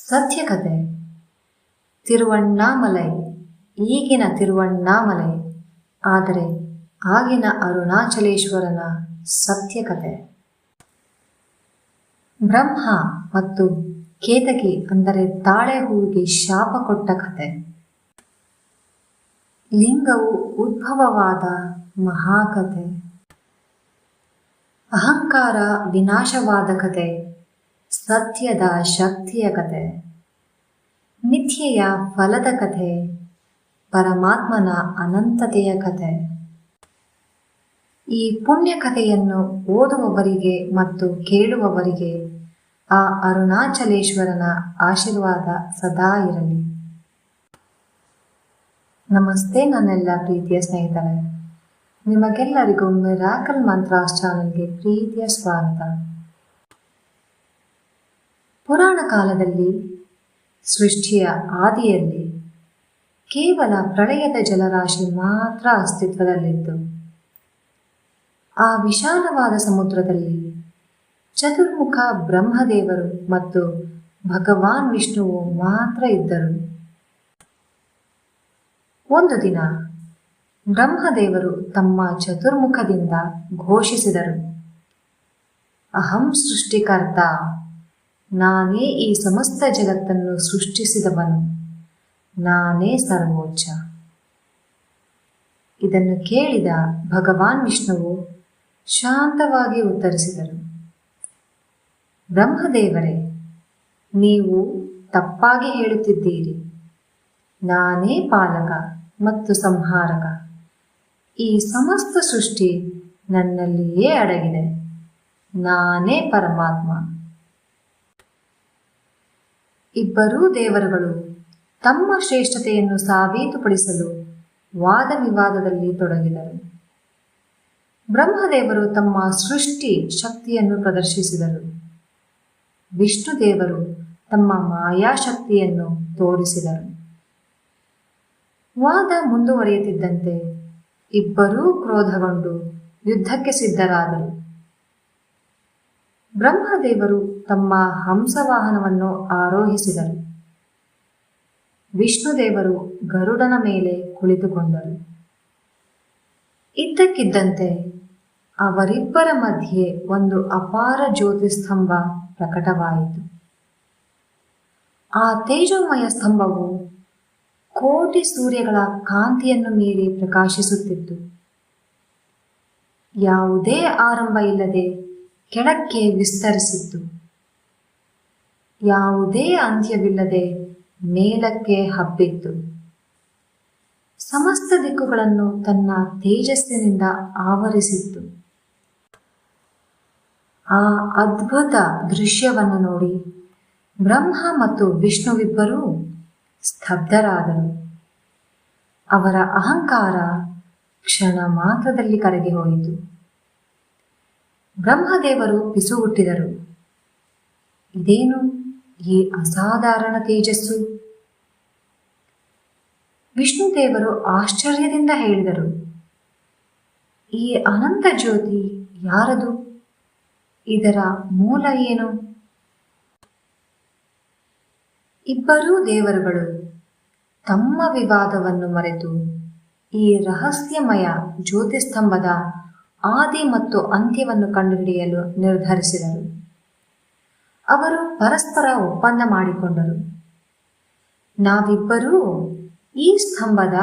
ಸತ್ಯಕಥೆ. ತಿರುವಣ್ಣಾಮಲೈ ಈಗಿನ ತಿರುವಣ್ಣಾಮಲೈ, ಆದರೆ ಆಗಿನ ಅರುಣಾಚಲೇಶ್ವರನ ಸತ್ಯಕಥೆ. ಬ್ರಹ್ಮ ಮತ್ತು ಕೇತಕಿ ಅಂದರೆ ತಾಳೆ ಹೂವಿಗೆ ಶಾಪ ಕೊಟ್ಟ ಕಥೆ. ಲಿಂಗವು ಉದ್ಭವವಾದ ಮಹಾಕಥೆ. ಅಹಂಕಾರ ವಿನಾಶವಾದ ಕಥೆ. ಸತ್ಯದ ಶಕ್ತಿಯ ಕಥೆ. ಮಿಥ್ಯೆಯ ಫಲದ ಕಥೆ. ಪರಮಾತ್ಮನ ಅನಂತತೆಯ ಕಥೆ. ಈ ಪುಣ್ಯ ಕಥೆಯನ್ನು ಓದುವವರಿಗೆ ಮತ್ತು ಕೇಳುವವರಿಗೆ ಆ ಅರುಣಾಚಲೇಶ್ವರನ ಆಶೀರ್ವಾದ ಸದಾ ಇರಲಿ. ನಮಸ್ತೆ ನನ್ನೆಲ್ಲ ಪ್ರೀತಿಯ ಸ್ನೇಹಿತರೆ, ನಿಮಗೆಲ್ಲರಿಗೂ ಮಿರಾಕಲ್ ಮಂತ್ರಾಸ್ ಚಾನೆಲ್ಗೆ ಪ್ರೀತಿಯ ಸ್ವಾಗತ. ಪುರಾಣ ಕಾಲದಲ್ಲಿ ಸೃಷ್ಟಿಯ ಆದಿಯಲ್ಲಿ ಕೇವಲ ಪ್ರಳಯದ ಜಲರಾಶಿ ಮಾತ್ರ ಅಸ್ತಿತ್ವದಲ್ಲಿತ್ತು. ಆ ವಿಶಾಲವಾದ ಸಮುದ್ರದಲ್ಲಿ ಚತುರ್ಮುಖ ಬ್ರಹ್ಮದೇವರು ಮತ್ತು ಭಗವಾನ್ ವಿಷ್ಣುವು ಮಾತ್ರ ಇದ್ದರು. ಒಂದು ದಿನ ಬ್ರಹ್ಮದೇವರು ತಮ್ಮ ಚತುರ್ಮುಖದಿಂದ ಘೋಷಿಸಿದರು, ಅಹಂ ಸೃಷ್ಟಿಕರ್ತ, ನಾನೇ ಈ ಸಮಸ್ತ ಜಗತ್ತನ್ನು ಸೃಷ್ಟಿಸಿದವನು, ನಾನೇ ಸರ್ವೋಚ್ಚ. ಇದನ್ನು ಕೇಳಿದ ಭಗವಾನ್ ವಿಷ್ಣುವು ಶಾಂತವಾಗಿ ಉತ್ತರಿಸಿದರು, ಬ್ರಹ್ಮದೇವರೇ, ನೀವು ತಪ್ಪಾಗಿ ಹೇಳುತ್ತಿದ್ದೀರಿ. ನಾನೇ ಪಾಲಕ ಮತ್ತು ಸಂಹಾರಕ. ಈ ಸಮಸ್ತ ಸೃಷ್ಟಿ ನನ್ನಲ್ಲಿಯೇ ಅಡಗಿದೆ. ನಾನೇ ಪರಮಾತ್ಮ. ಇಬ್ಬರೂ ದೇವರುಗಳು ತಮ್ಮ ಶ್ರೇಷ್ಠತೆಯನ್ನು ಸಾಬೀತುಪಡಿಸಲು ವಾದ ವಿವಾದದಲ್ಲಿ ತೊಡಗಿದರು. ಬ್ರಹ್ಮದೇವರು ತಮ್ಮ ಸೃಷ್ಟಿ ಶಕ್ತಿಯನ್ನು ಪ್ರದರ್ಶಿಸಿದರು. ವಿಷ್ಣುದೇವರು ತಮ್ಮ ಮಾಯಾಶಕ್ತಿಯನ್ನು ತೋರಿಸಿದರು. ವಾದ ಮುಂದುವರಿಯುತ್ತಿದ್ದಂತೆ ಇಬ್ಬರೂ ಕ್ರೋಧಗೊಂಡು ಯುದ್ಧಕ್ಕೆ ಸಿದ್ಧರಾದರು. ಬ್ರಹ್ಮದೇವರು ತಮ್ಮ ಹಂಸವಾಹನವನ್ನು ಆರೋಹಿಸಿದರು. ವಿಷ್ಣುದೇವರು ಗರುಡನ ಮೇಲೆ ಕುಳಿತುಕೊಂಡರು. ಇದ್ದಕ್ಕಿದ್ದಂತೆ ಅವರಿಬ್ಬರ ಮಧ್ಯೆ ಒಂದು ಅಪಾರ ಜ್ಯೋತಿಸ್ತಂಭ ಪ್ರಕಟವಾಯಿತು. ಆ ತೇಜೋಮಯ ಸ್ತಂಭವು ಕೋಟಿ ಸೂರ್ಯಗಳ ಕಾಂತಿಯನ್ನು ಮೀರಿ ಪ್ರಕಾಶಿಸುತ್ತಿತ್ತು. ಯಾವುದೇ ಆರಂಭ ಇಲ್ಲದೆ ಕೆಳಕ್ಕೆ ವಿಸ್ತರಿಸಿತ್ತು. ಯಾವುದೇ ಅಂತ್ಯವಿಲ್ಲದೆ ಮೇಲಕ್ಕೆ ಹಬ್ಬಿತ್ತು. ಸಮಸ್ತ ದಿಕ್ಕುಗಳನ್ನು ತನ್ನ ತೇಜಸ್ಸಿನಿಂದ ಆವರಿಸಿತ್ತು. ಆ ಅದ್ಭುತ ದೃಶ್ಯವನ್ನು ನೋಡಿ ಬ್ರಹ್ಮ ಮತ್ತು ವಿಷ್ಣುವಿಬ್ಬರೂ ಸ್ತಬ್ಧರಾದರು. ಅವರ ಅಹಂಕಾರ ಕ್ಷಣ ಮಾತ್ರದಲ್ಲಿ ಕರಗಿ ಹೋಯಿತು. ಬ್ರಹ್ಮದೇವರು ಪಿಸುಗುಟ್ಟಿದರು, ಇದೇನು ಈ ಅಸಾಧಾರಣ ತೇಜಸ್ಸು? ವಿಷ್ಣುದೇವರು ಆಶ್ಚರ್ಯದಿಂದ ಹೇಳಿದರು, ಈ ಅನಂತ ಜ್ಯೋತಿ ಯಾರದು? ಇದರ ಮೂಲ ಏನು? ಇಬ್ಬರೂ ದೇವರುಗಳು ತಮ್ಮ ವಿವಾದವನ್ನು ಮರೆತು ಈ ರಹಸ್ಯಮಯ ಜ್ಯೋತಿಸ್ತಂಭದ ಆದಿ ಮತ್ತು ಅಂತ್ಯವನ್ನು ಕಂಡುಹಿಡಿಯಲು ನಿರ್ಧರಿಸಿದರು. ಅವರು ಪರಸ್ಪರ ಒಪ್ಪಂದ ಮಾಡಿಕೊಂಡರು, ನಾವಿಬ್ಬರೂ ಈ ಸ್ತಂಭದ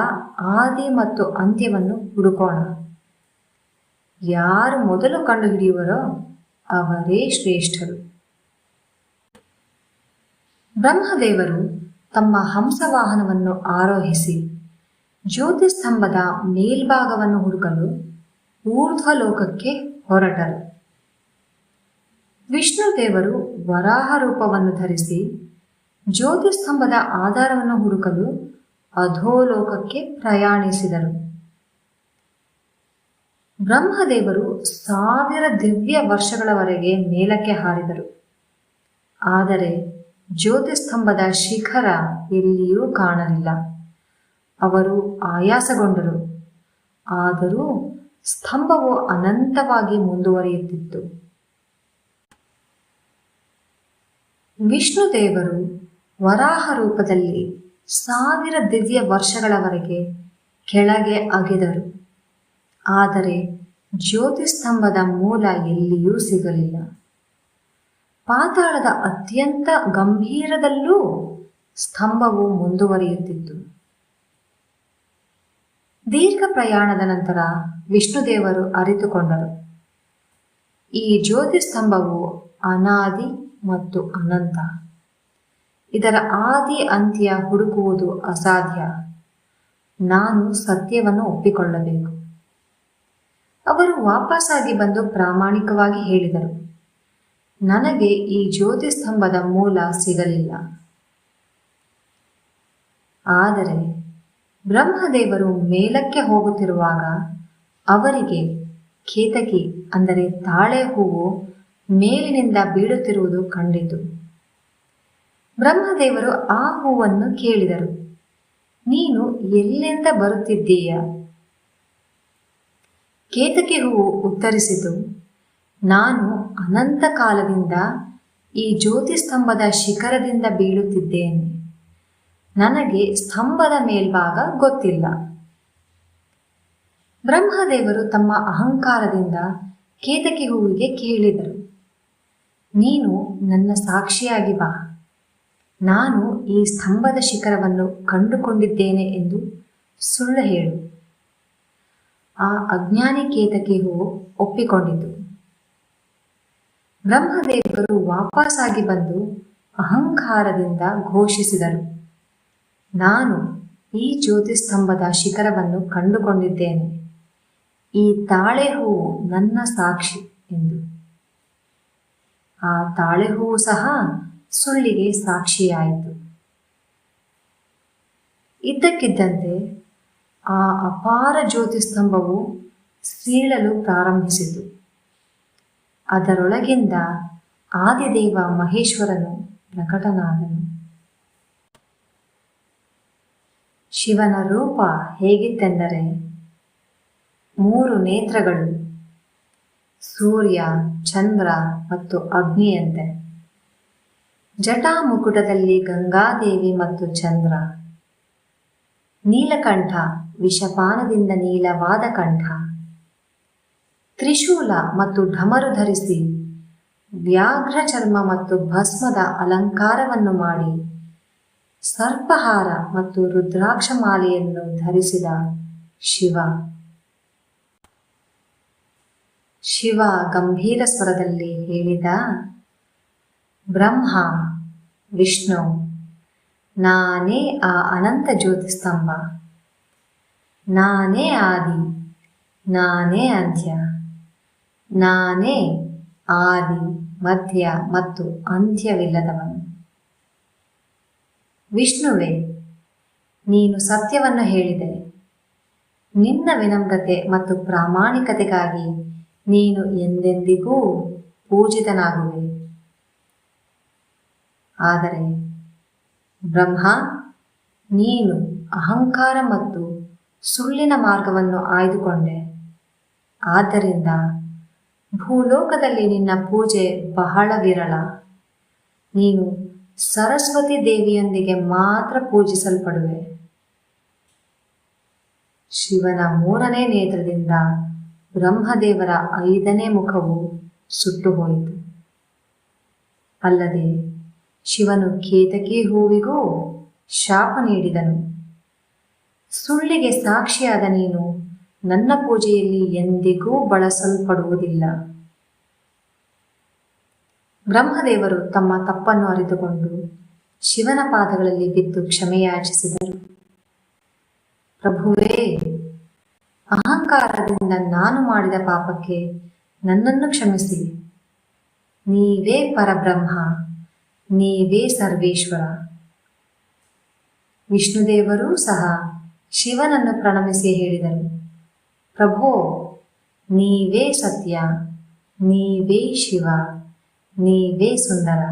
ಆದಿ ಮತ್ತು ಅಂತ್ಯವನ್ನು ಹುಡುಕೋಣ. ಯಾರು ಮೊದಲು ಕಂಡುಹಿಡಿಯುವರೋ ಅವರೇ ಶ್ರೇಷ್ಠರು. ಬ್ರಹ್ಮದೇವರು ತಮ್ಮ ಹಂಸವಾಹನವನ್ನು ಆರೋಹಿಸಿ ಜ್ಯೋತಿಸ್ತಂಭದ ಮೇಲ್ಭಾಗವನ್ನು ಹುಡುಕಲು ಊರ್ಧ್ವಲೋಕಕ್ಕೆ ಹೊರಟರು. ವಿಷ್ಣುದೇವರು ವರಾಹ ರೂಪವನ್ನು ಧರಿಸಿ ಜ್ಯೋತಿಸ್ತಂಭದ ಆಧಾರವನ್ನು ಹುಡುಕಲು ಅಧೋಲೋಕಕ್ಕೆ ಪ್ರಯಾಣಿಸಿದರು. ಬ್ರಹ್ಮದೇವರು 1000 ದಿವ್ಯ ವರ್ಷಗಳವರೆಗೆ ಮೇಲಕ್ಕೆ ಹಾರಿದರು. ಆದರೆ ಜ್ಯೋತಿಸ್ತಂಭದ ಶಿಖರ ಎಲ್ಲಿಯೂ ಕಾಣಲಿಲ್ಲ. ಅವರು ಆಯಾಸಗೊಂಡರು. ಆದರೂ ಸ್ತಂಭವು ಅನಂತವಾಗಿ ಮುಂದುವರಿಯುತ್ತಿತ್ತು. ವಿಷ್ಣುದೇವರು ವರಾಹ ರೂಪದಲ್ಲಿ 1000 ದಿವ್ಯ ವರ್ಷಗಳವರೆಗೆ ಕೆಳಗೆ ಅಗೆದರು. ಆದರೆ ಜ್ಯೋತಿಸ್ತಂಭದ ಮೂಲ ಎಲ್ಲಿಯೂ ಸಿಗಲಿಲ್ಲ. ಪಾತಾಳದ ಅತ್ಯಂತ ಗಂಭೀರದಲ್ಲೂ ಸ್ತಂಭವು ಮುಂದುವರಿಯುತ್ತಿತ್ತು. ದೀರ್ಘ ಪ್ರಯಾಣದ ನಂತರ ವಿಷ್ಣುದೇವರು ಅರಿತುಕೊಂಡರು, ಈ ಜ್ಯೋತಿಸ್ತಂಭವು ಅನಾದಿ ಮತ್ತು ಅನಂತ. ಇದರ ಆದಿ ಅಂತ್ಯ ಹುಡುಕುವುದು ಅಸಾಧ್ಯ. ನಾನು ಸತ್ಯವನ್ನು ಒಪ್ಪಿಕೊಳ್ಳಬೇಕು. ಅವರು ವಾಪಸ್ಸಾಗಿ ಬಂದು ಪ್ರಾಮಾಣಿಕವಾಗಿ ಹೇಳಿದರು, ನನಗೆ ಈ ಜ್ಯೋತಿಸ್ತಂಭದ ಮೂಲ ಸಿಗಲಿಲ್ಲ. ಆದರೆ ಬ್ರಹ್ಮದೇವರು ಮೇಲಕ್ಕೆ ಹೋಗುತ್ತಿರುವಾಗ ಅವರಿಗೆ ಕೇತಕಿ ಅಂದರೆ ತಾಳೆ ಹೂವು ಮೇಲಿನಿಂದ ಬೀಳುತ್ತಿರುವುದು ಕಂಡಿತು. ಬ್ರಹ್ಮದೇವರು ಆ ಹೂವನ್ನು ಕೇಳಿದರು, ನೀನು ಎಲ್ಲಿಂದ ಬರುತ್ತಿದ್ದೀಯ? ಕೇತಕಿ ಹೂವು ಉತ್ತರಿಸಿತು, ನಾನು ಅನಂತ ಕಾಲದಿಂದ ಈ ಜ್ಯೋತಿಸ್ತಂಭದ ಶಿಖರದಿಂದ ಬೀಳುತ್ತಿದ್ದೇನೆ. ನನಗೆ ಸ್ತಂಭದ ಮೇಲ್ಭಾಗ ಗೊತ್ತಿಲ್ಲ. ಬ್ರಹ್ಮದೇವರು ತಮ್ಮ ಅಹಂಕಾರದಿಂದ ಕೇತಕಿ ಹೂವಿಗೆ ಕೇಳಿದರು, ನೀನು ನನ್ನ ಸಾಕ್ಷಿಯಾಗಿ ಬಾ. ನಾನು ಈ ಸ್ತಂಭದ ಶಿಖರವನ್ನು ಕಂಡುಕೊಂಡಿದ್ದೇನೆ ಎಂದು ಸುಳ್ಳು ಹೇಳು. ಆ ಅಜ್ಞಾನಿ ಕೇತಕಿ ಹೂವು ಒಪ್ಪಿಕೊಂಡಿತು. ಬ್ರಹ್ಮದೇವರು ವಾಪಸ್ಸಾಗಿ ಬಂದು ಅಹಂಕಾರದಿಂದ ಘೋಷಿಸಿದರು, ನಾನು ಈ ಜ್ಯೋತಿಸ್ತಂಭದ ಶಿಖರವನ್ನು ಕಂಡುಕೊಂಡಿದ್ದೇನೆ. ಈ ತಾಳೆ ಹೂವು ನನ್ನ ಸಾಕ್ಷಿ ಎಂದು. ಆ ತಾಳೆ ಹೂವು ಸಹ ಸುಳ್ಳಿಗೆ ಸಾಕ್ಷಿಯಾಯಿತು. ಇದ್ದಕ್ಕಿದ್ದಂತೆ ಆ ಅಪಾರ ಜ್ಯೋತಿಸ್ತಂಭವು ಸೀಳಲು ಪ್ರಾರಂಭಿಸಿತು. ಅದರೊಳಗಿಂದ ಆದಿದೇವ ಮಹೇಶ್ವರನು ಪ್ರಕಟನಾದನು. ಶಿವನ ರೂಪ ಹೇಗಿತ್ತೆಂದರೆ 3 ನೇತ್ರಗಳು, ಸೂರ್ಯ, ಚಂದ್ರ ಮತ್ತು ಅಗ್ನಿಯಂತೆ. ಜಟಾಮುಕುಟದಲ್ಲಿ ಗಂಗಾದೇವಿ ಮತ್ತು ಚಂದ್ರ. ನೀಲಕಂಠ, ವಿಷಪಾನದಿಂದ ನೀಲವಾದ ಕಂಠ. ತ್ರಿಶೂಲ ಮತ್ತು ಢಮರು ಧರಿಸಿ ವ್ಯಾಘ್ರ ಚರ್ಮ ಮತ್ತು ಭಸ್ಮದ ಅಲಂಕಾರವನ್ನು ಮಾಡಿ ಸರ್ಪಹಾರ ಮತ್ತು ರುದ್ರಾಕ್ಷ ಮಾಲೆಯನ್ನು ಧರಿಸಿದ ಶಿವ. ಶಿವ ಗಂಭೀರ ಸ್ವರದಲ್ಲಿ ಹೇಳಿದ, ಬ್ರಹ್ಮ, ವಿಷ್ಣು, ನಾನೇ ಆ ಅನಂತ ಜ್ಯೋತಿಸ್ತಂಭ. ನಾನೇ ಆದಿ, ನಾನೇ ಅಂತ್ಯ. ನಾನೇ ಆದಿ, ಮಧ್ಯ ಮತ್ತು ಅಂತ್ಯವಿಲ್ಲದವನು. ವಿಷ್ಣುವೇ, ನೀನು ಸತ್ಯವನ್ನು ಹೇಳಿದೆ. ನಿನ್ನ ವಿನಮ್ರತೆ ಮತ್ತು ಪ್ರಾಮಾಣಿಕತೆಗಾಗಿ ನೀನು ಎಂದೆಂದಿಗೂ ಪೂಜಿತನಾಗುವೆ. ಆದರೆ ಬ್ರಹ್ಮ, ನೀನು ಅಹಂಕಾರ ಮತ್ತು ಸುಳ್ಳಿನ ಮಾರ್ಗವನ್ನು ಆಯ್ದುಕೊಂಡೆ. ಆದ್ದರಿಂದ ಭೂಲೋಕದಲ್ಲಿ ನಿನ್ನ ಪೂಜೆ ಬಹಳ ವಿರಳ. ನೀನು ಸರಸ್ವತಿ ದೇವಿಯೊಂದಿಗೆ ಮಾತ್ರ ಪೂಜಿಸಲ್ಪಡುವೆ. ಶಿವನ 3ನೇ ನೇತ್ರದಿಂದ ಬ್ರಹ್ಮದೇವರ 5ನೇ ಮುಖವು ಸುಟ್ಟು ಹೋಯಿತು. ಅಲ್ಲದೆ ಶಿವನು ಕೇತಕಿ ಹೂವಿಗೂ ಶಾಪ ನೀಡಿದನು. ಸುಳ್ಳಿಗೆ ಸಾಕ್ಷಿಯಾದ ನೀನು ನನ್ನ ಪೂಜೆಯಲ್ಲಿ ಎಂದಿಗೂ ಬಳಸಲ್ಪಡುವುದಿಲ್ಲ. ಬ್ರಹ್ಮದೇವರು ತಮ್ಮ ತಪ್ಪನ್ನು ಅರಿತುಕೊಂಡು ಶಿವನ ಪಾದಗಳಲ್ಲಿ ಬಿದ್ದು ಕ್ಷಮೆಯಾಚಿಸಿದರು. ಪ್ರಭುವೇ, ಅಹಂಕಾರದಿಂದ ನಾನು ಮಾಡಿದ ಪಾಪಕ್ಕೆ ನನ್ನನ್ನು ಕ್ಷಮಿಸಿ. ನೀವೇ ಪರಬ್ರಹ್ಮ, ನೀವೇ ಸರ್ವೇಶ್ವರ. ವಿಷ್ಣುದೇವರೂ ಸಹ ಶಿವನನ್ನು ಪ್ರಣಮಿಸಿ ಹೇಳಿದರು, ಪ್ರಭೋ, ನೀವೇ ಸತ್ಯ, ನೀವೇ ಶಿವ, ನೀವೇ ಸುಂದರ.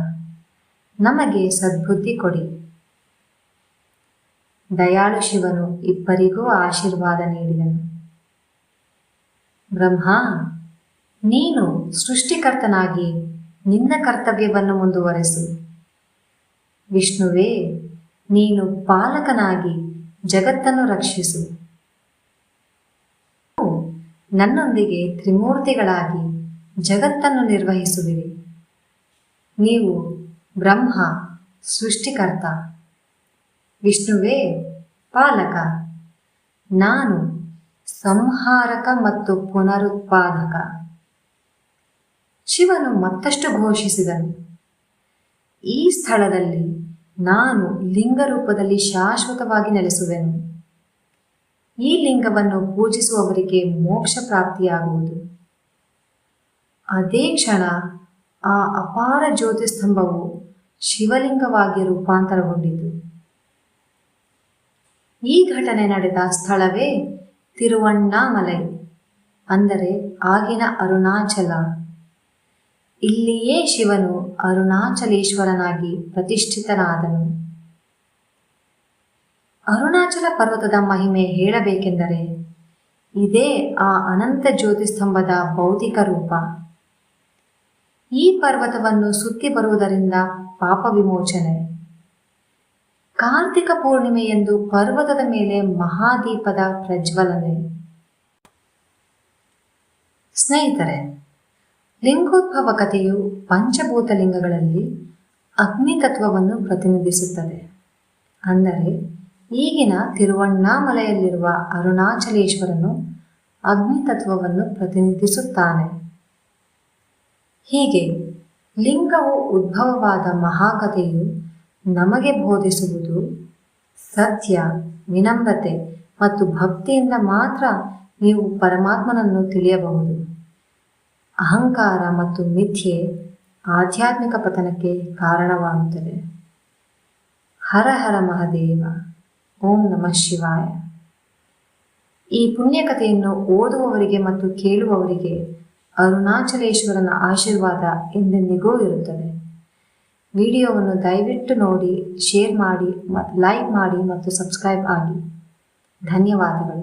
ನಮಗೆ ಸದ್ಬುದ್ಧಿ ಕೊಡಿ. ದಯಾಳು ಶಿವನು ಇಬ್ಬರಿಗೂ ಆಶೀರ್ವಾದ ನೀಡಿದನು. ಬ್ರಹ್ಮ, ನೀನು ಸೃಷ್ಟಿಕರ್ತನಾಗಿ ನಿನ್ನ ಕರ್ತವ್ಯವನ್ನು ಮುಂದುವರೆಸು. ವಿಷ್ಣುವೇ, ನೀನು ಪಾಲಕನಾಗಿ ಜಗತ್ತನ್ನು ರಕ್ಷಿಸು. ನನ್ನೊಂದಿಗೆ ತ್ರಿಮೂರ್ತಿಗಳಾಗಿ ಜಗತ್ತನ್ನು ನಿರ್ವಹಿಸುವಿರಿ. ನೀವು ಬ್ರಹ್ಮ ಸೃಷ್ಟಿಕರ್ತ, ವಿಷ್ಣುವೇ ಪಾಲಕ, ನಾನು ಸಂಹಾರಕ ಮತ್ತು ಪುನರುತ್ಪಾದಕ. ಶಿವನು ಮತ್ತಷ್ಟು ಘೋಷಿಸಿದನು, ಈ ಸ್ಥಳದಲ್ಲಿ ನಾನು ಲಿಂಗ ರೂಪದಲ್ಲಿ ಶಾಶ್ವತವಾಗಿ ನೆಲೆಸುವೆನು. ಈ ಲಿಂಗವನ್ನು ಪೂಜಿಸುವವರಿಗೆ ಮೋಕ್ಷ ಪ್ರಾಪ್ತಿಯಾಗುವುದು. ಅದೇ ಕ್ಷಣ ಆ ಅಪಾರ ಜ್ಯೋತಿಸ್ತಂಭವು ಶಿವಲಿಂಗವಾಗಿ ರೂಪಾಂತರಗೊಂಡಿತು. ಈ ಘಟನೆ ನಡೆದ ಸ್ಥಳವೇ ತಿರುವಣ್ಣಾಮಲೈ, ಅಂದರೆ ಆಗಿನ ಅರುಣಾಚಲ. ಇಲ್ಲಿಯೇ ಶಿವನು ಅರುಣಾಚಲೇಶ್ವರನಾಗಿ ಪ್ರತಿಷ್ಠಿತನಾದನು. ಅರುಣಾಚಲ ಪರ್ವತದ ಮಹಿಮೆ ಹೇಳಬೇಕೆಂದರೆ ಇದೇ ಆ ಅನಂತ ಜ್ಯೋತಿಸ್ತಂಭದ ಭೌತಿಕ ರೂಪ. ಈ ಪರ್ವತವನ್ನು ಸುತ್ತಿ ಬರುವುದರಿಂದ ಪಾಪ ವಿಮೋಚನೆ. ಕಾರ್ತಿಕ ಪೂರ್ಣಿಮೆಯಂದು ಪರ್ವತದ ಮೇಲೆ ಮಹಾದೀಪದ ಪ್ರಜ್ವಲನೆ. ಸ್ನೇಹಿತರೆ, ಲಿಂಗೋದ್ಭವ ಕಥೆಯು ಪಂಚಭೂತ ಲಿಂಗಗಳಲ್ಲಿ ಅಗ್ನಿತತ್ವವನ್ನು ಪ್ರತಿನಿಧಿಸುತ್ತದೆ. ಅಂದರೆ ಈಗಿನ ತಿರುವಣ್ಣಾಮಲೆಯಲ್ಲಿರುವ ಅರುಣಾಚಲೇಶ್ವರನು ಅಗ್ನಿತತ್ವವನ್ನು ಪ್ರತಿನಿಧಿಸುತ್ತಾನೆ. ಹೀಗೆ ಲಿಂಗವು ಉದ್ಭವವಾದ ಮಹಾಕಥೆಯು ನಮಗೆ ಬೋಧಿಸುವುದು ಸತ್ಯ, ವಿನಮ್ರತೆ ಮತ್ತು ಭಕ್ತಿಯಿಂದ ಮಾತ್ರ ನೀವು ಪರಮಾತ್ಮನನ್ನು ತಿಳಿಯಬಹುದು. ಅಹಂಕಾರ ಮತ್ತು ಮಿಥ್ಯೆ ಆಧ್ಯಾತ್ಮಿಕ ಪತನಕ್ಕೆ ಕಾರಣವಾಗುತ್ತದೆ. ಹರ ಹರ ಮಹದೇವ. ಓಂ ನಮಃ ಶಿವಾಯ. ಈ ಪುಣ್ಯಕಥೆಯನ್ನು ಓದುವವರಿಗೆ ಮತ್ತು ಕೇಳುವವರಿಗೆ ಅರುಣಾಚಲೇಶ್ವರನ ಆಶೀರ್ವಾದ ಎಂದೆಂದಿಗೂ ಇರುತ್ತದೆ. ವಿಡಿಯೋವನ್ನು ದಯವಿಟ್ಟು ನೋಡಿ, ಶೇರ್ ಮಾಡಿ, ಲೈಕ್ ಮಾಡಿ ಮತ್ತು ಸಬ್ಸ್ಕ್ರೈಬ್ ಆಗಿ. ಧನ್ಯವಾದಗಳು.